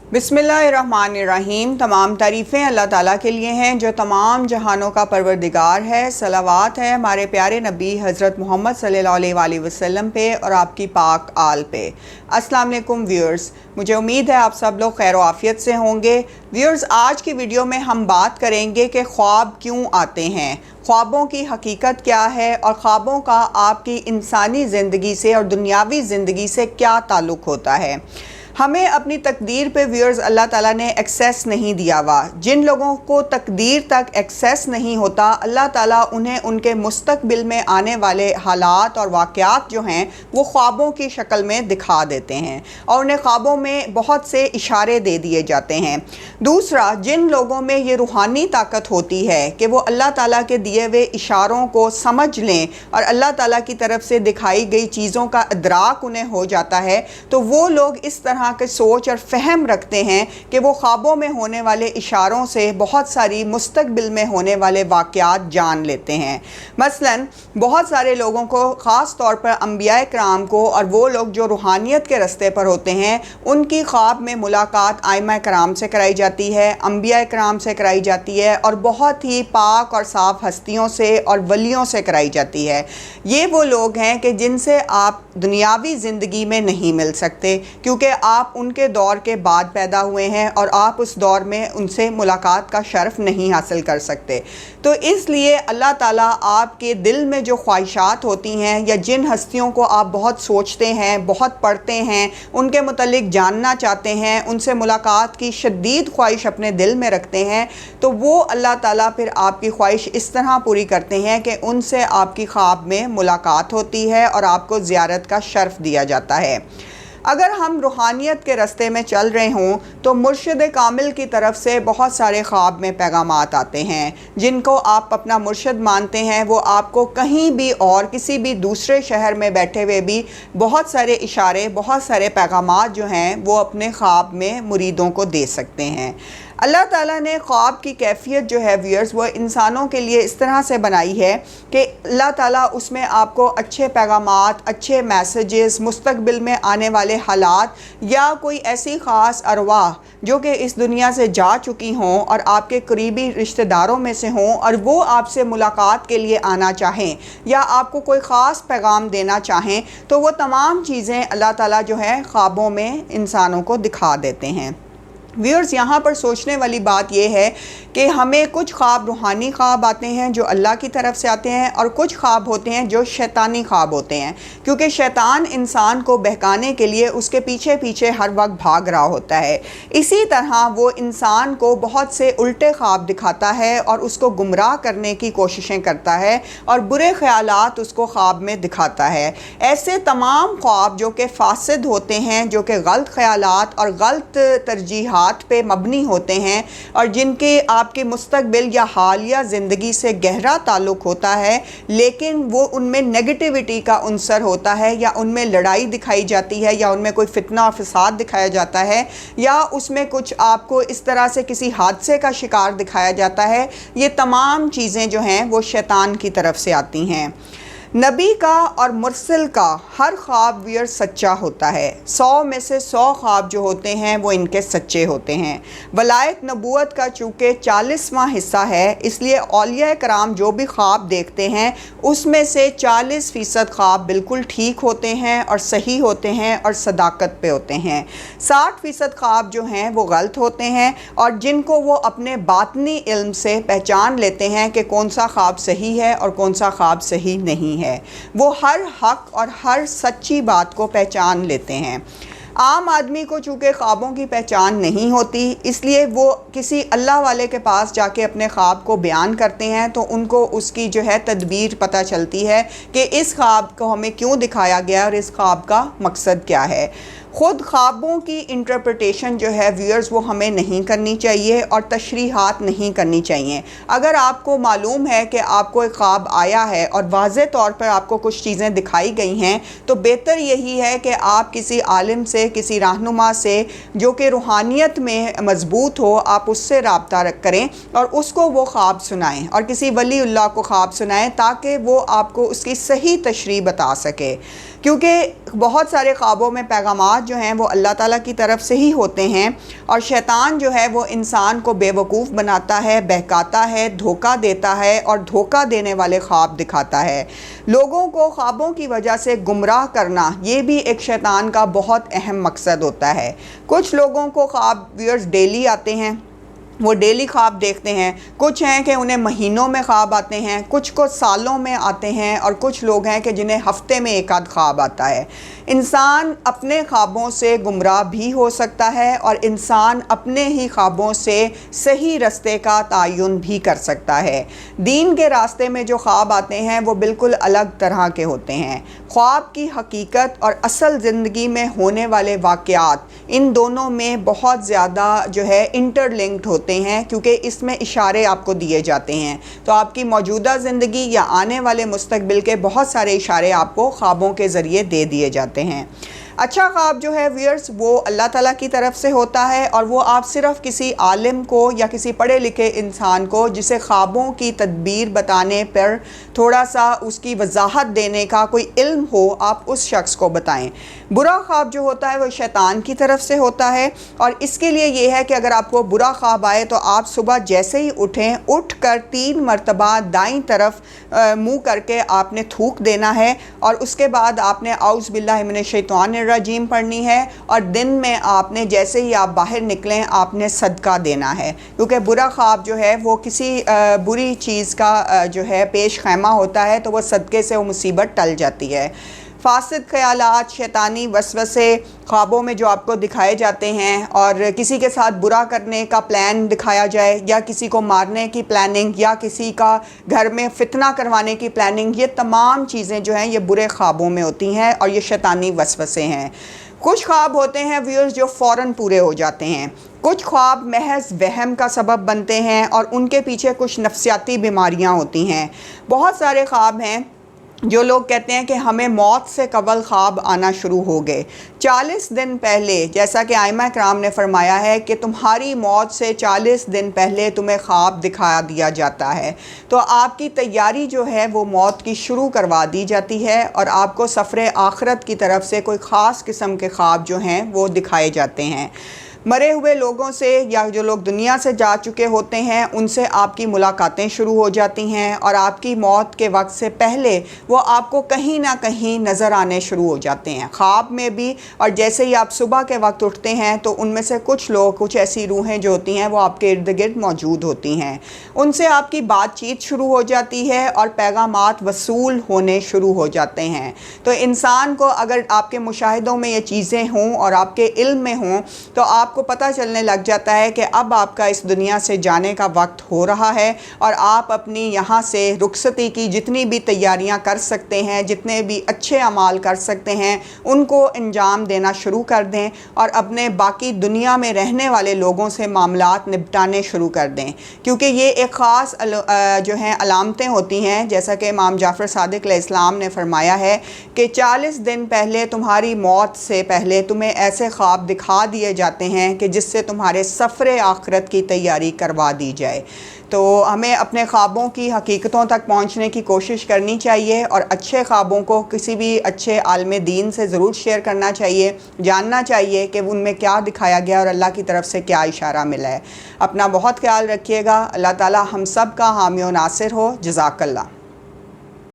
बिस्मिल्लाहिर्रहमानिर्रहीम। तमाम तारीफ़ें अल्लाह ताला के लिए हैं जो तमाम जहानों का परवरदिगार है। सलावात है हमारे प्यारे नबी हज़रत मोहम्मद सल्लल्लाहु अलैहि वसल्लम पे और आपकी पाक आल पे। अस्सलाम वालेकुम व्यूअर्स, मुझे उम्मीद है आप सब लोग खैर आफियत से होंगे। व्यूअर्स, आज की वीडियो में हम बात करेंगे कि ख्वाब क्यों आते हैं, ख्वाबों की हकीकत क्या है और ख्वाबों का आपकी इंसानी ज़िंदगी से और दुनियावी ज़िंदगी से क्या ताल्लुक़ होता है। हमें अपनी तकदीर पे व्यूअर्स अल्लाह ताला ने एक्सेस नहीं दिया हुआ। जिन लोगों को तकदीर तक एक्सेस नहीं होता, अल्लाह ताला उन्हें उनके मुस्तकबिल में आने वाले हालात और वाक़यात जो हैं वो ख्वाबों की शक्ल में दिखा देते हैं और उन्हें ख्वाबों में बहुत से इशारे दे दिए जाते हैं। दूसरा, जिन लोगों में ये रूहानी ताकत होती है कि वो अल्लाह ताला के दिए हुए इशारों को समझ लें और अल्लाह ताला की तरफ से दिखाई गई चीज़ों का इदराक उन्हें हो जाता है, तो वो लोग इस तरह के सोच और फहम रखते हैं कि वो ख्वाबों में होने वाले इशारों से बहुत सारी मुस्तकबिल में होने वाले वाक़यात जान लेते हैं। मसलन बहुत सारे लोगों को, ख़ास तौर पर अंबिया कराम को और वो लोग जो रूहानियत के रस्ते पर होते हैं, उनकी ख्वाब में मुलाकात आइमा कराम से कराई जाती है, अंबिया कराम से कराई जाती है और बहुत ही पाक और साफ़ हस्तियों से और वलियों से कराई जाती है। ये वो लोग हैं कि जिनसे आप दुनियावी ज़िंदगी में नहीं मिल सकते, क्योंकि आप उनके दौर के बाद पैदा हुए हैं और आप उस दौर में उनसे मुलाकात का शर्फ़ नहीं हासिल कर सकते। तो इसलिए अल्लाह ताला आपके दिल में जो ख्वाहिशात होती हैं या जिन हस्तियों को आप बहुत सोचते हैं, बहुत पढ़ते हैं, उनके मुतल्लिक जानना चाहते हैं, उनसे मुलाकात की शदीद ख्वाहिश अपने दिल में रखते हैं, तो वो अल्लाह ताला फिर आपकी ख्वाहिश इस तरह पूरी करते हैं कि उनसे आपकी ख्वाब में मुलाकात होती है और आपको ज़ियारत का शर्फ़ दिया जाता है। अगर हम रूहानियत के रस्ते में चल रहे हों तो मुर्शिद कामिल की तरफ से बहुत सारे ख्वाब में पैगामात आते हैं। जिनको आप अपना मुर्शिद मानते हैं वो आपको कहीं भी और किसी भी दूसरे शहर में बैठे हुए भी बहुत सारे इशारे, बहुत सारे पैगामात जो हैं वो अपने ख्वाब में मुरीदों को दे सकते हैं। अल्लाह ताला ने ख्वाब की कैफियत जो है व्यूअर्स वो इंसानों के लिए इस तरह से बनाई है कि अल्लाह ताला उसमें आपको अच्छे पैगामात, अच्छे मैसेजेस, मुस्तकबिल में आने वाले हालात या कोई ऐसी ख़ास अरवाह जो कि इस दुनिया से जा चुकी हों और आपके करीबी रिश्तेदारों में से हों और वो आपसे मुलाकात के लिए आना चाहें या आपको कोई ख़ास पैगाम देना चाहें, तो वो तमाम चीज़ें अल्लाह ताला जो है ख्वाबों में इंसानों को दिखा देते हैं। व्यूअर्स, यहाँ पर सोचने वाली बात यह है कि हमें कुछ ख्वाब रूहानी ख्वाब आते हैं जो अल्लाह की तरफ से आते हैं और कुछ ख्वाब होते हैं जो शैतानी ख्वाब होते हैं, क्योंकि शैतान इंसान को बहकाने के लिए उसके पीछे पीछे हर वक्त भाग रहा होता है। इसी तरह वो इंसान को बहुत से उल्टे ख्वाब दिखाता है और उसको गुमराह करने की कोशिशें करता है और बुरे ख्यालात उसको ख्वाब में दिखाता है। ऐसे तमाम ख्वाब जो कि फासिद होते हैं, जो कि गलत ख्यालात और गलत तरजीहात पे मबनी होते हैं और जिनके आपके मुस्तकबिल या हालिया ज़िंदगी से गहरा ताल्लुक़ होता है, लेकिन वो उनमें नेगेटिविटी का उनसर होता है या उनमें लड़ाई दिखाई जाती है या उनमें कोई फितना और फसाद दिखाया जाता है या उसमें कुछ आपको इस तरह से किसी हादसे का शिकार दिखाया जाता है, ये तमाम चीज़ें जो हैं वो शैतान की तरफ से आती हैं। नबी का और मुरसल का हर ख्वाब व्यूअर सच्चा होता है। 100 में से 100 ख्वाब जो होते हैं वो इनके सच्चे होते हैं। वलायत नबूवत का चूँकि 40वां हिस्सा है, इसलिए औलिया कराम जो भी ख्वाब देखते हैं उसमें से 40% ख्वाब बिल्कुल ठीक होते हैं और सही होते हैं और सदाकत पे होते हैं। 60% ख्वाब जो हैं वो गलत होते हैं और जिनको वो अपने बातनी इल्म से पहचान लेते हैं कि कौन सा ख्वाब सही है और कौन सा ख्वाब सही नहीं है। वो हर हक और हर सच्ची बात को पहचान लेते हैं। आम आदमी को चूँकि ख्वाबों की पहचान नहीं होती, इसलिए वो किसी अल्लाह वाले के पास जाके अपने ख्वाब को बयान करते हैं तो उनको उसकी जो है तदबीर पता चलती है कि इस ख्वाब को हमें क्यों दिखाया गया और इस ख्वाब का मकसद क्या है। ख़ुद ख्वाबों की इंटरप्रिटेशन जो है व्यूअर्स वो हमें नहीं करनी चाहिए और तशरीहात नहीं करनी चाहिए। अगर आपको मालूम है कि आपको एक ख्वाब आया है और वाज़े तौर पर आपको कुछ चीज़ें दिखाई गई हैं, तो बेहतर यही है कि आप किसी आलिम से, किसी रहनुमा से जो कि रूहानियत में मजबूत हो, आप उससे रब्ता करें और उसको वो ख्वाब सुनाएं और किसी वलीउल्लाह को ख्वाब सुनाएं ताकि वो आपको उसकी सही तशरीह बता सके। क्योंकि बहुत सारे ख्वाबों में पैगामात ख्वाبات जो हैं वो अल्लाह ताला की तरफ से ही होते हैं, और शैतान जो है वो इंसान को बेवकूफ़ बनाता है, बहकाता है, धोखा देता है और धोखा देने वाले ख्वाब दिखाता है। लोगों को ख्वाबों की वजह से गुमराह करना ये भी एक शैतान का बहुत अहम मकसद होता है। कुछ लोगों को ख्वाब व्यूअर्स डेली आते हैं, वो डेली ख्वाब देखते हैं। कुछ हैं कि उन्हें महीनों में ख्वाब आते हैं, कुछ को सालों में आते हैं, और कुछ लोग हैं कि जिन्हें हफ्ते में एक आध ख्वाब आता है। इंसान अपने ख्वाबों से गुमराह भी हो सकता है और इंसान अपने ही ख्वाबों से सही रास्ते का तयन भी कर सकता है। दीन के रास्ते में जो ख्वाब आते हैं वो बिल्कुल अलग तरह के होते हैं। ख्वाब की हकीकत और असल ज़िंदगी में होने वाले वाक़यात, इन दोनों में बहुत ज़्यादा जो है इंटरलिंक्ड होते हैं, क्योंकि इसमें इशारे आपको दिए जाते हैं। तो आपकी मौजूदा ज़िंदगी या आने वाले मुस्तकबिल के बहुत सारे इशारे आपको ख्वाबों के ज़रिए दे दिए जाते हैं। अच्छा ख्वाब जो है व्यूअर्स वो अल्लाह ताला की तरफ से होता है, और वो आप सिर्फ़ किसी आलिम को या किसी पढ़े लिखे इंसान को जिसे ख्वाबों की तदबीर बताने पर थोड़ा सा उसकी वजाहत देने का कोई इल्म हो, आप उस शख्स को बताएं। बुरा ख्वाब जो होता है वो शैतान की तरफ से होता है, और इसके लिए ये है कि अगर आपको बुरा ख्वाब आए तो आप सुबह जैसे ही उठें, उठकर 3 मरतबा दाईं तरफ मुँह करके आपने थूक देना है, और उसके बाद आपने औज़ बिल्लाहि मिनश शैतानिर रजीम पढ़नी है, और दिन में आपने जैसे ही आप बाहर निकलें आपने सदका देना है, क्योंकि बुरा ख्वाब जो है वो किसी बुरी चीज़ का जो है पेश खैमा होता है, तो वो सदक़े से वो मुसीबत टल जाती है। फासिद ख़यालात, शैतानी वसवसे ख्वाबों में जो आपको दिखाए जाते हैं, और किसी के साथ बुरा करने का प्लान दिखाया जाए, या किसी को मारने की प्लानिंग, या किसी का घर में फितना करवाने की प्लानिंग, ये तमाम चीज़ें जो हैं ये बुरे ख्वाबों में होती हैं, और ये शैतानी वसवसे हैं। कुछ ख्वाब होते हैं व्यूअर्स जो फ़ौरन पूरे हो जाते हैं। कुछ ख्वाब महज वहम का सबब बनते हैं, और उनके पीछे कुछ नफ्सियाती बीमारियां होती हैं। बहुत सारे ख्वाब हैं जो लोग कहते हैं कि हमें मौत से कबल ख्वाब आना शुरू हो गए। 40 दिन पहले, जैसा कि आइमा कराम ने फरमाया है कि तुम्हारी मौत से 40 दिन पहले तुम्हें ख्वाब दिखा दिया जाता है, तो आपकी तैयारी जो है वो मौत की शुरू करवा दी जाती है, और आपको सफ़र आखिरत की तरफ से कोई ख़ास किस्म के ख्वाब जो हैं वो दिखाए जाते हैं। मरे हुए लोगों से या जो लोग दुनिया से जा चुके होते हैं उनसे आपकी मुलाकातें शुरू हो जाती हैं, और आपकी मौत के वक्त से पहले वो आपको कहीं ना कहीं नज़र आने शुरू हो जाते हैं, ख्वाब में भी। और जैसे ही आप सुबह के वक्त उठते हैं तो उनमें से कुछ लोग, कुछ ऐसी रूहें जो होती हैं वो आपके इर्द गिर्द मौजूद होती हैं, उनसे आपकी बातचीत शुरू हो जाती है और पैगामात वसूल होने शुरू हो जाते हैं। तो इंसान को अगर आपके मुशाहिदों में ये चीज़ें हों और आपके इल्म में हों तो आप को पता चलने लग जाता है कि अब आपका इस दुनिया से जाने का वक्त हो रहा है, और आप अपनी यहाँ से रुखसती की जितनी भी तैयारियाँ कर सकते हैं, जितने भी अच्छे अमाल कर सकते हैं, उनको अंजाम देना शुरू कर दें, और अपने बाकी दुनिया में रहने वाले लोगों से मामलात निपटाने शुरू कर दें। क्योंकि ये एक ख़ास जो हैं अलामतें होती हैं, जैसा कि इमाम जाफ़र सादिक़ अलैहिस्सलाम ने फरमाया है कि 40 दिन पहले तुम्हारी मौत से पहले तुम्हें ऐसे ख्वाब दिखा दिए जाते हैं कि जिससे तुम्हारे सफ़र आखिरत की तैयारी करवा दी जाए। तो हमें अपने ख्वाबों की हकीकतों तक पहुंचने की कोशिश करनी चाहिए, और अच्छे ख्वाबों को किसी भी अच्छे आलिम दीन से ज़रूर शेयर करना चाहिए, जानना चाहिए कि उनमें क्या दिखाया गया और अल्लाह की तरफ से क्या इशारा मिला है। अपना बहुत ख्याल रखिएगा। अल्लाह ताला हम सब का हामी व नासिर हो। जज़ाकल्लाह।